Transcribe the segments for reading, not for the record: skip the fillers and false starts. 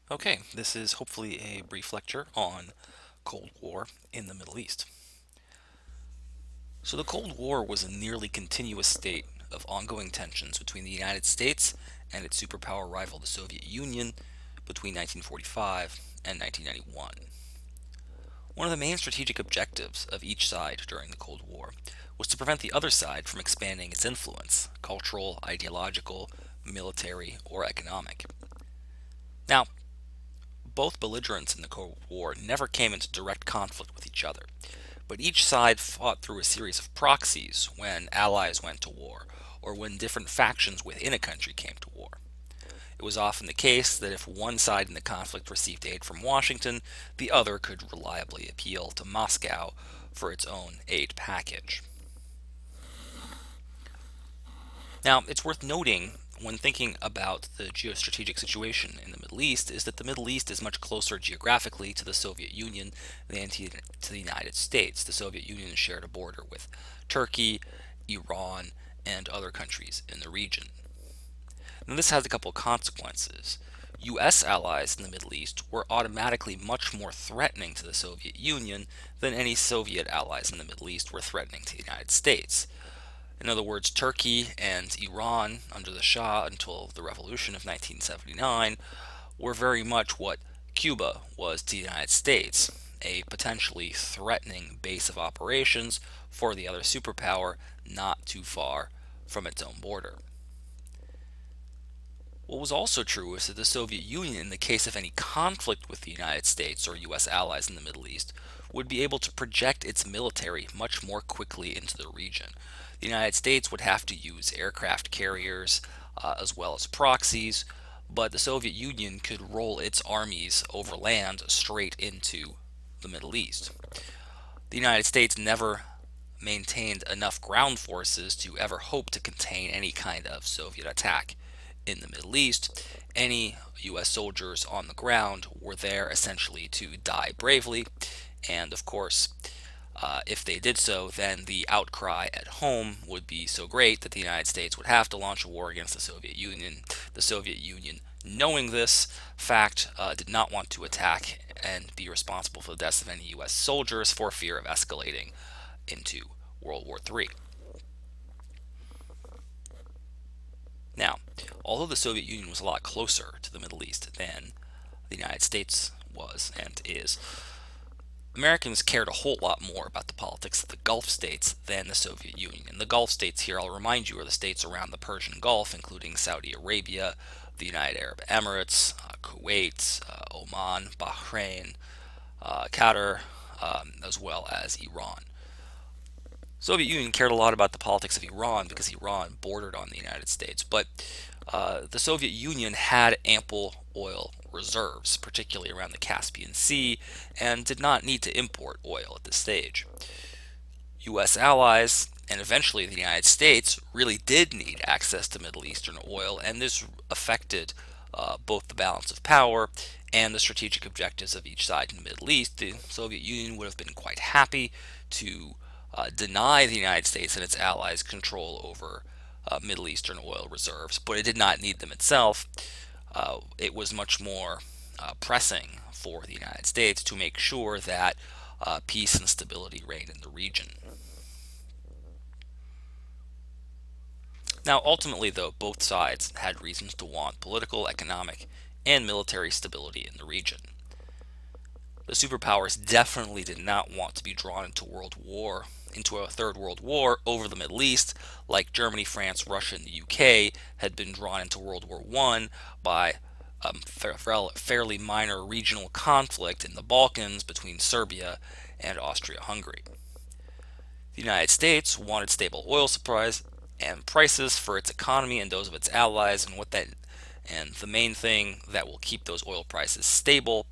Okay, this is hopefully a brief lecture on Cold War in the Middle East. So the Cold War was a nearly continuous state of ongoing tensions between the United States and its superpower rival the Soviet Union between 1945 and 1991. One of the main strategic objectives of each side during the Cold War was to prevent the other side from expanding its influence, cultural, ideological, military, or economic. Now, both belligerents in the Cold War never came into direct conflict with each other, but each side fought through a series of proxies when allies went to war, or when different factions within a country came to war. It was often the case that if one side in the conflict received aid from Washington, the other could reliably appeal to Moscow for its own aid package. Now, it's worth noting when thinking about the geostrategic situation in the Middle East is that the Middle East is much closer geographically to the Soviet Union than to the United States. The Soviet Union shared a border with Turkey, Iran, and other countries in the region. Now, this has a couple of consequences. U.S. allies in the Middle East were automatically much more threatening to the Soviet Union than any Soviet allies in the Middle East were threatening to the United States. In other words, Turkey and Iran, under the Shah until the revolution of 1979, were very much what Cuba was to the United States, a potentially threatening base of operations for the other superpower not too far from its own border. What was also true is that the Soviet Union, in the case of any conflict with the United States or US allies in the Middle East, would be able to project its military much more quickly into the region. The United States would have to use aircraft carriers as well as proxies, but the Soviet Union could roll its armies over land straight into the Middle East. The United States never maintained enough ground forces to ever hope to contain any kind of Soviet attack in the Middle East. Any US soldiers on the ground were there essentially to die bravely, and of course, if they did so, then the outcry at home would be so great that the United States would have to launch a war against the Soviet Union. The Soviet Union, knowing this fact, did not want to attack and be responsible for the deaths of any US soldiers for fear of escalating into World War III. Now, although the Soviet Union was a lot closer to the Middle East than the United States was and is, Americans cared a whole lot more about the politics of the Gulf states than the Soviet Union. And the Gulf states here, I'll remind you, are the states around the Persian Gulf, including Saudi Arabia, the United Arab Emirates, Kuwait, Oman, Bahrain, Qatar, as well as Iran. Soviet Union cared a lot about the politics of Iran because Iran bordered on the United States, but the Soviet Union had ample oil reserves, particularly around the Caspian Sea, and did not need to import oil at this stage. U.S. allies, and eventually the United States, really did need access to Middle Eastern oil, and this affected both the balance of power and the strategic objectives of each side in the Middle East. The Soviet Union would have been quite happy to deny the United States and its allies control over Middle Eastern oil reserves, but it did not need them itself. It was much more pressing for the United States to make sure that peace and stability reigned in the region. Now, ultimately, though, both sides had reasons to want political, economic, and military stability in the region. The superpowers definitely did not want to be drawn into a third world war over the Middle East, like Germany, France, Russia, and the UK had been drawn into World War I by a fairly minor regional conflict in the Balkans between Serbia and Austria-Hungary. The United States wanted stable oil supplies and prices for its economy and those of its allies, and the main thing that will keep those oil prices stable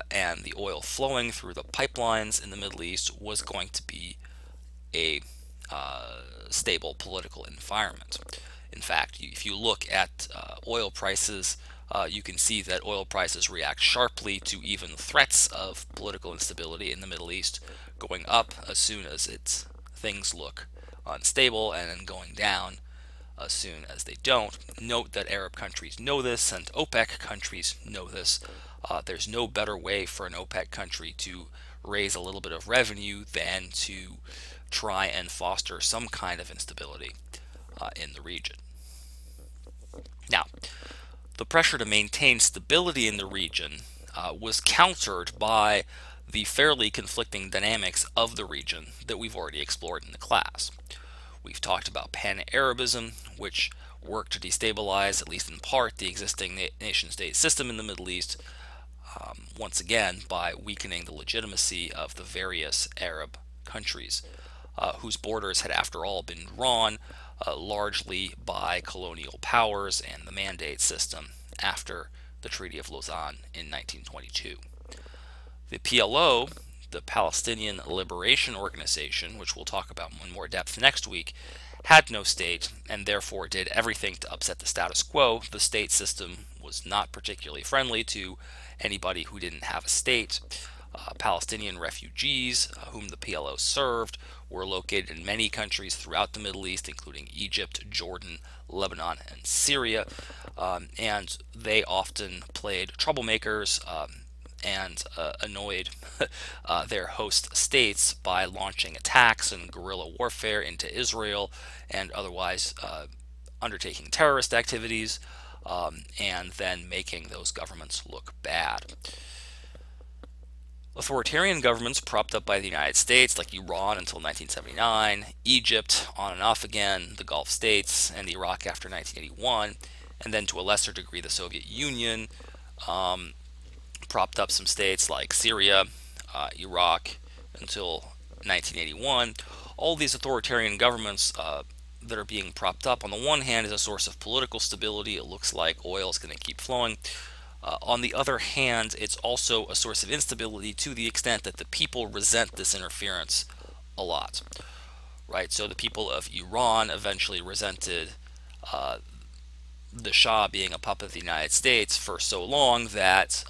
and the oil flowing through the pipelines in the Middle East was going to be a stable political environment. In fact, if you look at oil prices, you can see that oil prices react sharply to even threats of political instability in the Middle East, going up as soon as things look unstable, and then going down as soon as they don't. Note that Arab countries know this and OPEC countries know this. There's no better way for an OPEC country to raise a little bit of revenue than to try and foster some kind of instability in the region. Now, the pressure to maintain stability in the region was countered by the fairly conflicting dynamics of the region that we've already explored in the class. We've talked about pan-Arabism, which worked to destabilize, at least in part, the existing nation-state system in the Middle East, once again by weakening the legitimacy of the various Arab countries, whose borders had after all been drawn largely by colonial powers and the mandate system after the Treaty of Lausanne in 1922. The PLO, the Palestinian Liberation Organization, which we'll talk about in more depth next week, had no state and therefore did everything to upset the status quo. The state system was not particularly friendly to anybody who didn't have a state. Palestinian refugees, whom the PLO served, were located in many countries throughout the Middle East, including Egypt, Jordan, Lebanon, and Syria, and they often played troublemakers and annoyed their host states by launching attacks and guerrilla warfare into Israel and otherwise undertaking terrorist activities and then making those governments look bad. Authoritarian governments propped up by the United States, like Iran until 1979, Egypt on and off again, the Gulf states, and Iraq after 1981, and then to a lesser degree the Soviet Union, propped up some states like Syria, Iraq until 1981. All these authoritarian governments that are being propped up, on the one hand, is a source of political stability. It looks like oil is going to keep flowing. On the other hand, it's also a source of instability to the extent that the people resent this interference a lot. Right? So the people of Iran eventually resented the Shah being a puppet of the United States for so long that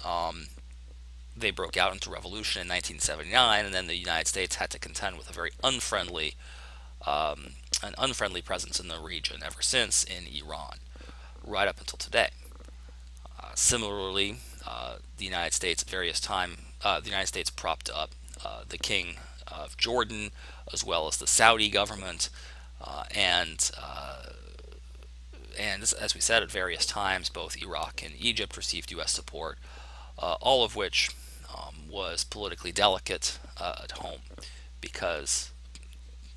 they broke out into revolution in 1979, and then the United States had to contend with a very unfriendly presence in the region ever since in Iran, right up until today. Similarly, the United States at various times, the United States propped up the king of Jordan, as well as the Saudi government, and as we said, at various times, both Iraq and Egypt received U.S. support, all of which was politically delicate at home, because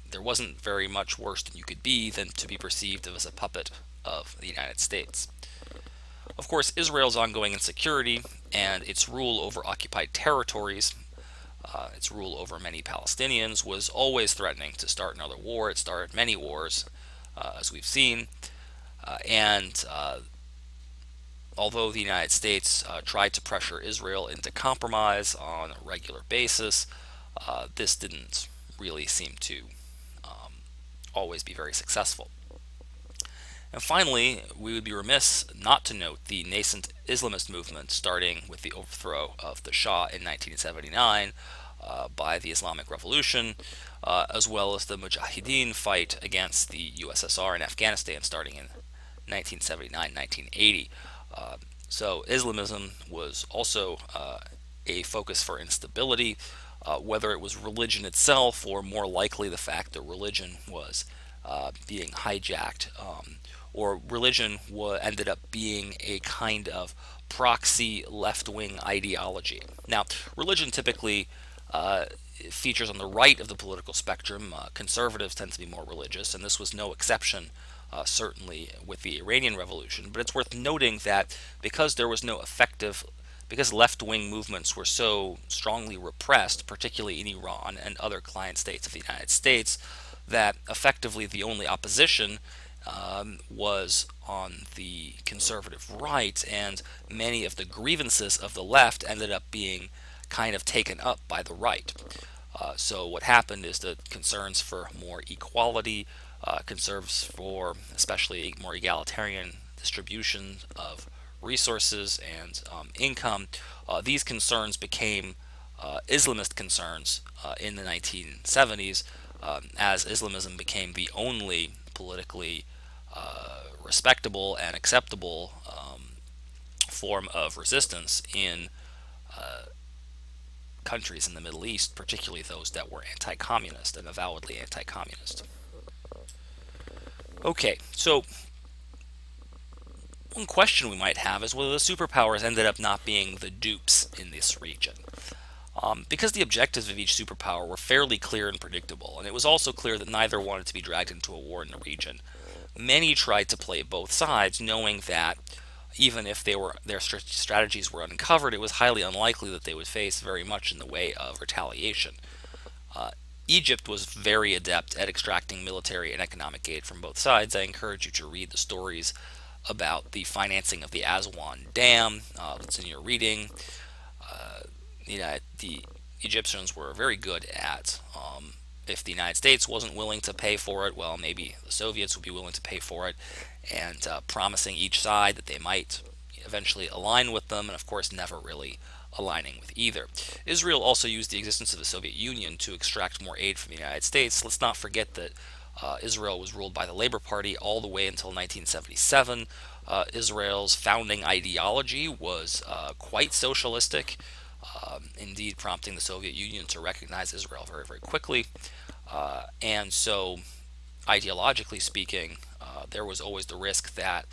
there wasn't very much worse than you could be than to be perceived as a puppet of the United States. Of course, Israel's ongoing insecurity and its rule over occupied territories, its rule over many Palestinians, was always threatening to start another war. It started many wars, as we've seen, and although the United States tried to pressure Israel into compromise on a regular basis, this didn't really seem to always be very successful. And finally, we would be remiss not to note the nascent Islamist movement, starting with the overthrow of the Shah in 1979 by the Islamic Revolution, as well as the Mujahideen fight against the USSR in Afghanistan starting in 1979-1980. So Islamism was also a focus for instability, whether it was religion itself or more likely the fact that religion was being hijacked, or religion ended up being a kind of proxy left-wing ideology. Now, religion typically features on the right of the political spectrum. Conservatives tend to be more religious, and this was no exception, certainly with the Iranian Revolution. But it's worth noting that because there was no effective, because left-wing movements were so strongly repressed, particularly in Iran and other client states of the United States, that effectively the only opposition was on the conservative right, and many of the grievances of the left ended up being kind of taken up by the right. So what happened is that concerns for more equality, concerns for especially more egalitarian distribution of resources and income, these concerns became Islamist concerns in the 1970s, as Islamism became the only politically respectable and acceptable form of resistance in countries in the Middle East, particularly those that were anti-communist and avowedly anti-communist. Okay, so one question we might have is whether the superpowers ended up not being the dupes in this region. Because the objectives of each superpower were fairly clear and predictable, and it was also clear that neither wanted to be dragged into a war in the region, many tried to play both sides, knowing that even if their strategies were uncovered, it was highly unlikely that they would face very much in the way of retaliation. Egypt was very adept at extracting military and economic aid from both sides. I encourage you to read the stories about the financing of the Aswan Dam that's in your reading. The Egyptians were very good at, if the United States wasn't willing to pay for it, well, maybe the Soviets would be willing to pay for it, and promising each side that they might eventually align with them, and of course never really aligning with either. Israel also used the existence of the Soviet Union to extract more aid from the United States. Let's not forget that Israel was ruled by the Labor Party all the way until 1977. Israel's founding ideology was quite socialistic, indeed prompting the Soviet Union to recognize Israel very, very quickly. And so, ideologically speaking, there was always the risk that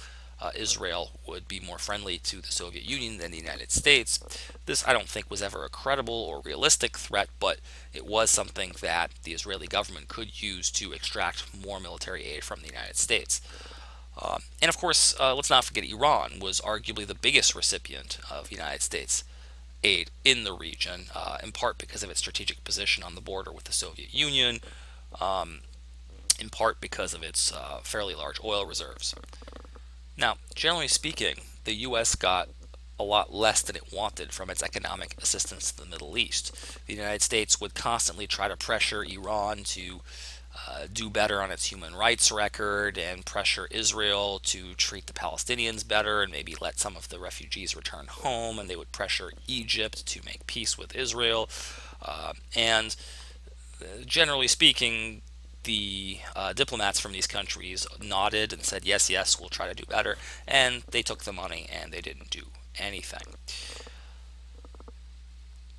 Israel would be more friendly to the Soviet Union than the United States. This, I don't think, was ever a credible or realistic threat, but it was something that the Israeli government could use to extract more military aid from the United States. And of course, let's not forget Iran was arguably the biggest recipient of United States aid in the region, in part because of its strategic position on the border with the Soviet Union, in part because of its fairly large oil reserves. Now, generally speaking, the U.S. got a lot less than it wanted from its economic assistance to the Middle East. The United States would constantly try to pressure Iran to do better on its human rights record and pressure Israel to treat the Palestinians better and maybe let some of the refugees return home, and they would pressure Egypt to make peace with Israel. And generally speaking, the diplomats from these countries nodded and said, yes, yes, we'll try to do better, and they took the money and they didn't do anything.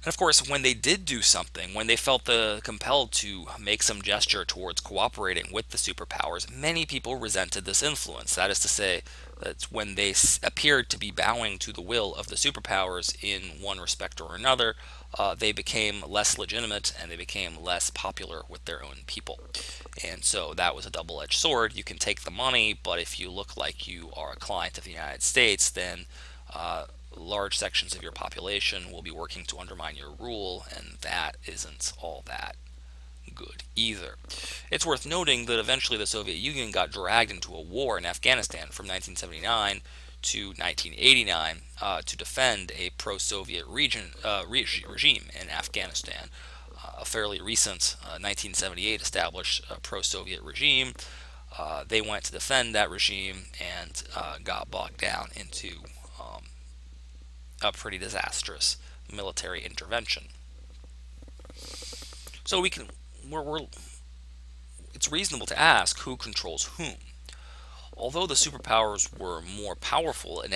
And of course, when they did do something, when they felt compelled to make some gesture towards cooperating with the superpowers, many people resented this influence. That is to say, that when they appeared to be bowing to the will of the superpowers in one respect or another, they became less legitimate and they became less popular with their own people. And so that was a double-edged sword. You can take the money, but if you look like you are a client of the United States, then large sections of your population will be working to undermine your rule, and that isn't all that good either. It's worth noting that eventually the Soviet Union got dragged into a war in Afghanistan from 1979 to 1989 to defend a pro-Soviet regime in Afghanistan. A fairly recent 1978 established pro-Soviet regime. They went to defend that regime and got bogged down into a pretty disastrous military intervention. So it's reasonable to ask who controls whom. Although the superpowers were more powerful in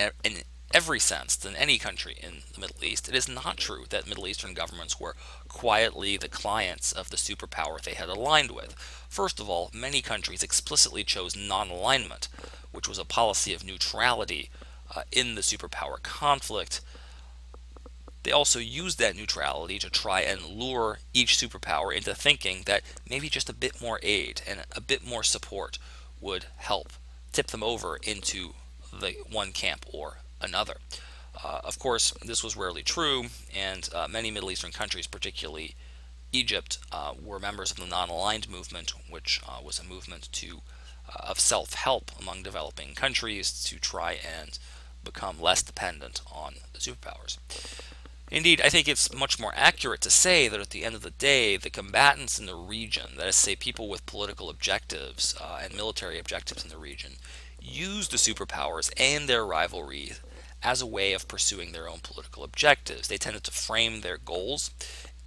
every sense than any country in the Middle East, it is not true that Middle Eastern governments were quietly the clients of the superpower they had aligned with. First of all, many countries explicitly chose non-alignment, which was a policy of neutrality in the superpower conflict. They also used that neutrality to try and lure each superpower into thinking that maybe just a bit more aid and a bit more support would help tip them over into the one camp or another. Of course, this was rarely true, and many Middle Eastern countries, particularly Egypt, were members of the non-aligned movement, which was a movement of self-help among developing countries to try and become less dependent on the superpowers. Indeed, I think it's much more accurate to say that at the end of the day, the combatants in the region, that is to say people with political objectives and military objectives in the region, used the superpowers and their rivalry as a way of pursuing their own political objectives. They tended to frame their goals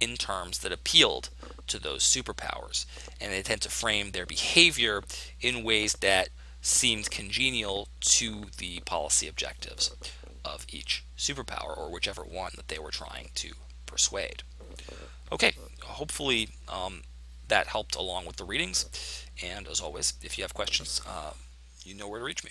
in terms that appealed to those superpowers, and they tend to frame their behavior in ways that seemed congenial to the policy objectives of each superpower, or whichever one that they were trying to persuade. Okay, hopefully that helped along with the readings. And as always, if you have questions, you know where to reach me.